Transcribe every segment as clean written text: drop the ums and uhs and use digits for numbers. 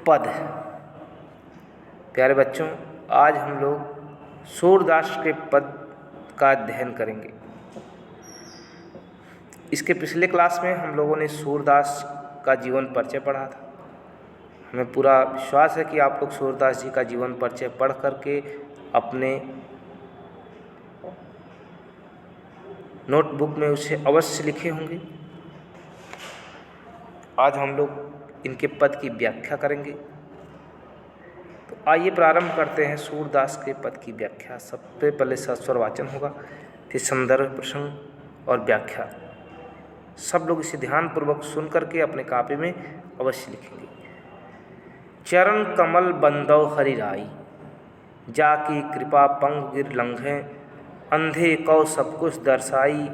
पद। प्यारे बच्चों, आज हम लोग सूरदास के पद का अध्ययन करेंगे। इसके पिछले क्लास में हम लोगों ने सूरदास का जीवन परिचय पढ़ा था। हमें पूरा विश्वास है कि आप लोग सूरदास जी का जीवन परिचय पढ़ करके अपने नोटबुक में उसे अवश्य लिखे होंगे। आज हम लोग इनके पद की व्याख्या करेंगे। तो आइए प्रारंभ करते हैं सूरदास के पद की व्याख्या। सबसे पहले सस्वर वाचन होगा, फिर संदर्भ, प्रसंग और व्याख्या। सब लोग इसे ध्यानपूर्वक सुन करके अपने कापी में अवश्य लिखेंगे। चरण कमल बंदौ हरि राई, जाकी कृपा पंग गिर लंघे, अंधे कौ सब कुछ दर्शाई,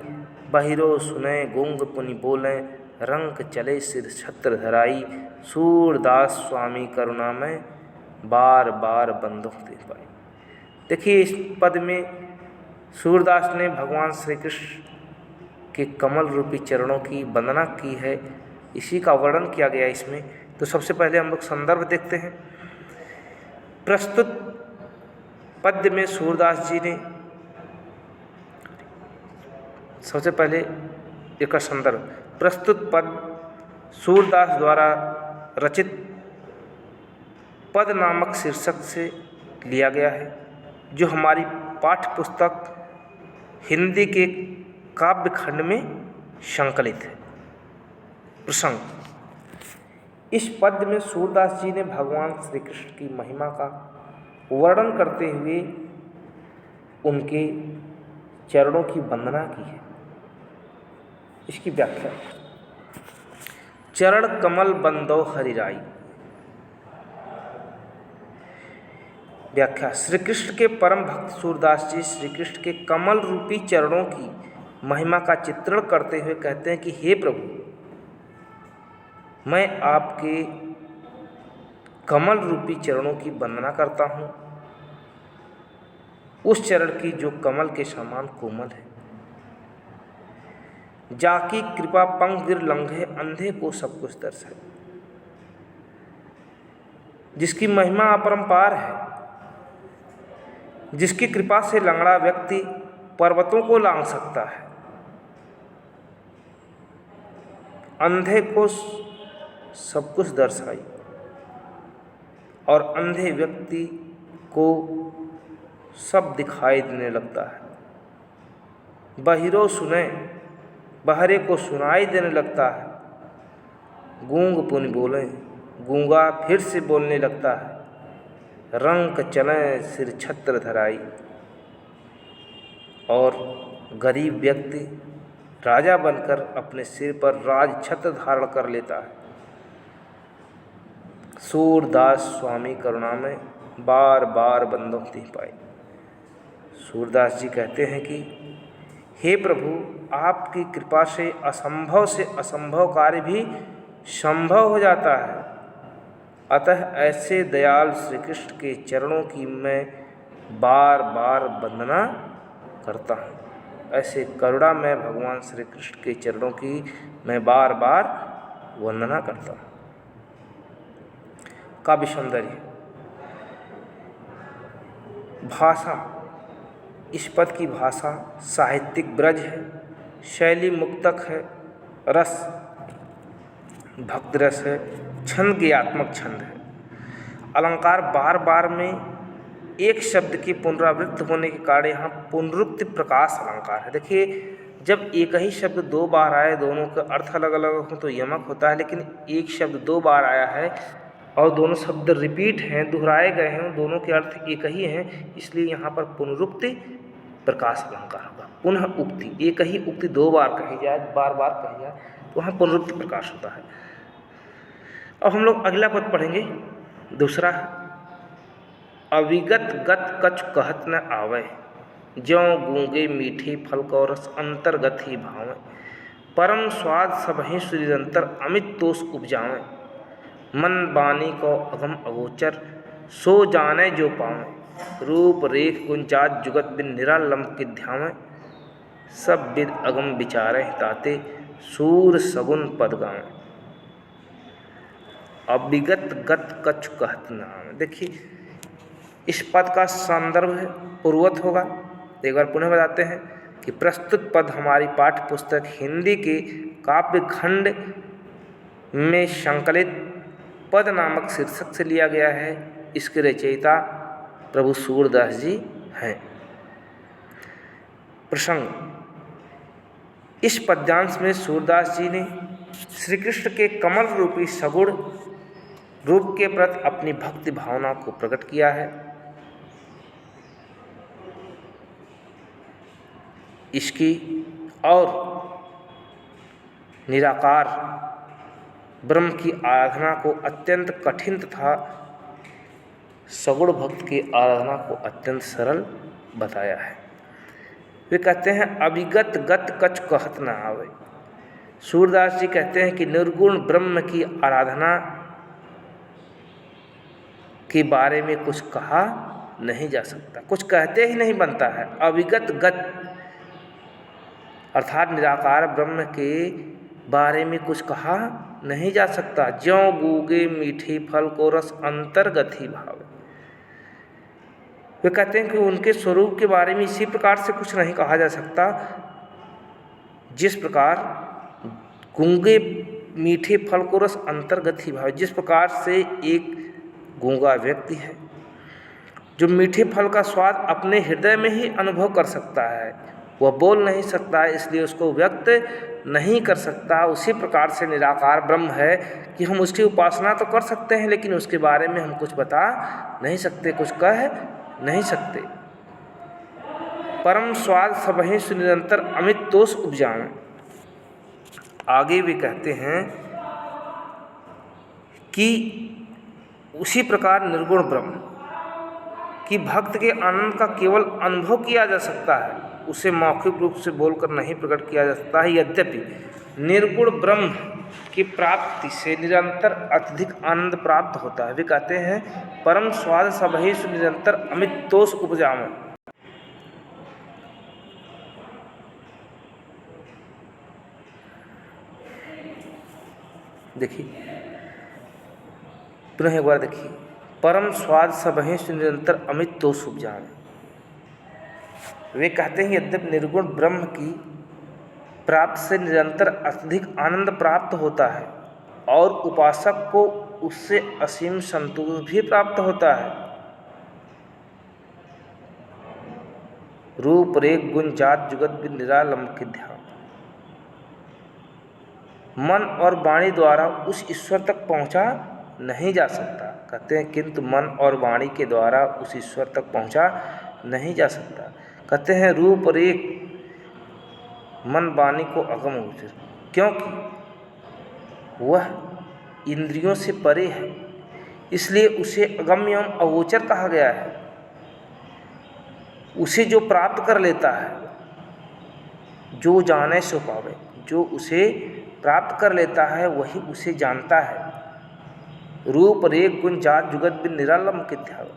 बहिरो सुने गूंग पुनि बोले, रंक चले सिर छत्र धराई, सूरदास स्वामी करुणा में बार बार बंदों दे पाई। देखिए, इस पद में सूरदास ने भगवान श्री कृष्ण के कमल रूपी चरणों की वंदना की है, इसी का वर्णन किया गया इसमें। तो सबसे पहले हम लोग संदर्भ देखते हैं। प्रस्तुत पद्य में सूरदास जी ने सबसे पहले एक संदर्भ, प्रस्तुत पद सूरदास द्वारा रचित पद नामक शीर्षक से लिया गया है, जो हमारी पाठ्य पुस्तक हिंदी के काव्य खंड में संकलित है। प्रसंग, इस पद्य में सूरदास जी ने भगवान श्री कृष्ण की महिमा का वर्णन करते हुए उनके चरणों की वंदना की है। इसकी व्याख्या, चरण कमल बंदौ हरि राई। व्याख्या, श्री कृष्ण के परम भक्त सूरदास जी श्री कृष्ण के कमल रूपी चरणों की महिमा का चित्रण करते हुए कहते हैं कि हे प्रभु, मैं आपके कमल रूपी चरणों की वंदना करता हूँ, उस चरण की जो कमल के समान कोमल है। जाकी कृपा पंग गिर लंघे, अंधे को सब कुछ दर्शाए। जिसकी महिमा अपरंपार है, जिसकी कृपा से लंगड़ा व्यक्ति पर्वतों को लांघ सकता है, अंधे को सब कुछ दर्शाई और अंधे व्यक्ति को सब दिखाई देने लगता है। बहिरो सुने, बहरे को सुनाई देने लगता है। गूंग पुनि बोले, गूंगा फिर से बोलने लगता है। रंक चले सिर छत्र धराई, और गरीब व्यक्ति राजा बनकर अपने सिर पर राज छत्र धारण कर लेता है। सूरदास स्वामी करुणा में बार बार बंदों दे पाए। सूरदास जी कहते हैं कि हे प्रभु, आपकी कृपा से असंभव कार्य भी संभव हो जाता है। अतः ऐसे दयाल श्री कृष्ण के चरणों की मैं बार बार वंदना करता हूँ। ऐसे करुणा में भगवान श्री कृष्ण के चरणों की मैं बार बार वंदना करता हूँ। काव्य सौंदर्य, भाषा, इस पद की भाषा साहित्यिक ब्रज है, शैली मुक्तक है, रस भक्त रस है, छंद ज्ञात्मक छंद है। अलंकार बार बार में एक शब्द की पुनरावृत्ति होने के कारण यहाँ पुनरुक्ति प्रकाश अलंकार है। देखिए, जब एक ही शब्द दो बार आए, दोनों का अर्थ अलग अलग हो तो यमक होता है, लेकिन एक शब्द दो बार आया है और दोनों शब्द रिपीट हैं, दोहराए गए हैं, दोनों के अर्थ एक ही हैं, इसलिए यहाँ पर पुनरुक्ति प्रकाश अलंकार होगा। पुनः उक्ति, एक ही उक्ति दो बार कही जाए, बार बार कही जाए तो वहाँ पुनरुक्ति प्रकाश होता है। अब हम लोग अगला पद पढ़ेंगे, दूसरा है अविगत गत कछु कहत न आवे, ज्यों गूंगे मीठे फल को रस अंतर्गत ही भावें, परम स्वाद सबहि सुनिरंतर अमित तोष उपजावें, मन बानी को अगम अगोचर सो जाने जो पावें, रूप रेख गुंजात जुगत बिन निरालम के ध्यावें, सब विद अगम विचारे ताते सूर सगुन पद गावें। अविगत गत कछु कहत नाम। देखिए इस पद का संदर्भ है पूर्वत होगा। एक बार पुनः बताते हैं कि प्रस्तुत पद हमारी पाठ्य पुस्तक हिंदी के काव्य खंड में संकलित पद नामक शीर्षक से लिया गया है। इसके रचयिता प्रभु सूरदास जी हैं। प्रसंग, इस पद्यांश में सूरदास जी ने श्री कृष्ण के कमल रूपी सगुण रूप के प्रति अपनी भक्ति भावना को प्रकट किया है। इसकी और निराकार ब्रह्म की आराधना को अत्यंत कठिन तथा सगुण भक्त की आराधना को अत्यंत सरल बताया है। वे कहते हैं अविगत गत कछ कहत न आवे। सूरदास जी कहते हैं कि निर्गुण ब्रह्म की आराधना के बारे में कुछ कहा नहीं जा सकता, कुछ कहते ही नहीं बनता है। अविगत गत अर्थात निराकार ब्रह्म के बारे में कुछ कहा नहीं जा सकता। ज्यों गूगे मीठे फल को रस अंतर्गत ही भावे। वे कहते हैं कि उनके स्वरूप के बारे में इसी प्रकार से कुछ नहीं कहा जा सकता जिस प्रकार गूंगे मीठे फल को रस अंतर्गत ही भावे। जिस प्रकार से एक गूंगा व्यक्ति है जो मीठे फल का स्वाद अपने हृदय में ही अनुभव कर सकता है, वह बोल नहीं सकता है, इसलिए उसको व्यक्त नहीं कर सकता। उसी प्रकार से निराकार ब्रह्म है कि हम उसकी उपासना तो कर सकते हैं लेकिन उसके बारे में हम कुछ बता नहीं सकते, कुछ कह नहीं सकते। परम स्वाद सबहि सुनिरंतर अमित तोष उपजाएं। आगे भी कहते हैं कि उसी प्रकार निर्गुण ब्रह्म कि भक्त के आनंद का केवल अनुभव किया जा सकता है, उसे मौखिक रूप से बोलकर नहीं प्रकट किया जा सकता है। यद्यपि निर्गुण ब्रह्म की प्राप्ति से निरंतर अत्यधिक आनंद प्राप्त होता है। वे कहते हैं परम स्वाद सबहि निरंतर अमित तोष उपजावे। देखिए पुनः एक बार देखिए, परम स्वाद सबहि निरंतर अमित तोष उपजावे। वे कहते हैं यद्यपि निर्गुण ब्रह्म की प्राप्ति से निरंतर अत्यधिक आनंद प्राप्त होता है और उपासक को उससे असीम संतोष भी प्राप्त होता है। रूप रेख गुण जात जुगत भी निरालंब के ध्यान, मन और वाणी द्वारा उस ईश्वर तक पहुंचा नहीं जा सकता। कहते हैं किंतु मन और वाणी के द्वारा उस ईश्वर तक पहुंचा नहीं जा सकता। कहते हैं रूप रेख मन वाणी को अगम गोचर, क्योंकि वह इंद्रियों से परे है इसलिए उसे अगम्य एवं अगोचर कहा गया है। उसे जो प्राप्त कर लेता है, जो जाने सो पावे, जो उसे प्राप्त कर लेता है वही उसे जानता है। रूप रेख गुण जात जुगत भी निरालंब के ध्यान।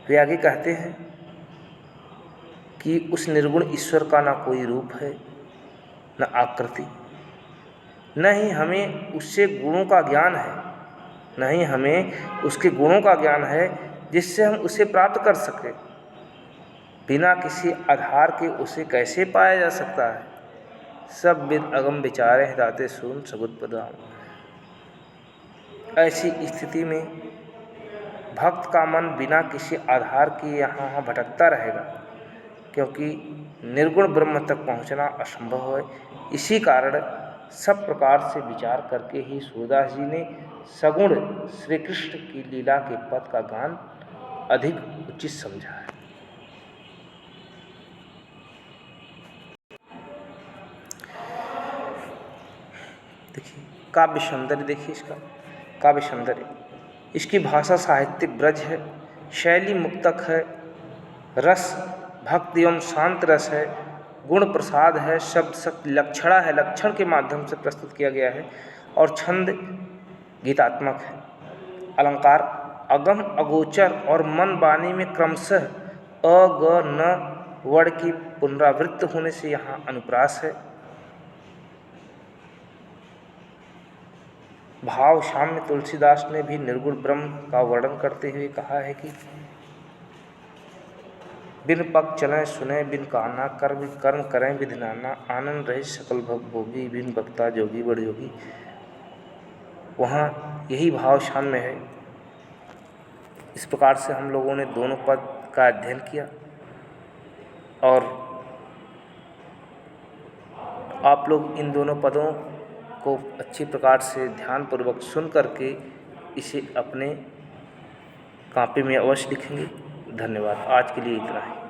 वे आगे कहते हैं कि उस निर्गुण ईश्वर का ना कोई रूप है न आकृति, न ही हमें उससे गुणों का ज्ञान है, न ही हमें उसके गुणों का ज्ञान है जिससे हम उसे प्राप्त कर सकें। बिना किसी आधार के उसे कैसे पाया जा सकता है। सब विद अगम विचारे दाते सुन सगुत पदाम। ऐसी स्थिति में भक्त का मन बिना किसी आधार के यहाँ भटकता रहेगा, क्योंकि निर्गुण ब्रह्म तक पहुँचना असंभव है। इसी कारण सब प्रकार से विचार करके ही सूरदास जी ने सगुण श्री कृष्ण की लीला के पद का गान अधिक उचित समझा है। देखिए काव्य सौंदर्य, देखिए इसका काव्य सौंदर्य, इसकी भाषा साहित्यिक ब्रज है, शैली मुक्तक है, रस भक्ति एवं शांत रस है, गुण प्रसाद है, शब्द शक्ति लक्षणा है, लक्षण के माध्यम से प्रस्तुत किया गया है, और छंद गीतात्मक है। अलंकार अगम अगोचर और मन वाणी में क्रमशः अ ग न वर्ण की पुनरावृत्त होने से यहाँ अनुप्रास है। भाव साम्य तुलसीदास ने भी निर्गुण ब्रह्म का वर्णन करते हुए कहा है कि बिन पग चलें सुने बिन काना कर्म कर्म करें विधि नाना आनंद रहे सकल भव भोगी बिन भक्ता जोगी बड़ जोगी। वहाँ यही भाव साम्य है। इस प्रकार से हम लोगों ने दोनों पद का अध्ययन किया और आप लोग इन दोनों पदों को अच्छी प्रकार से ध्यानपूर्वक सुन करके इसे अपने कॉपी में अवश्य लिखेंगे। धन्यवाद। आज के लिए इतना ही।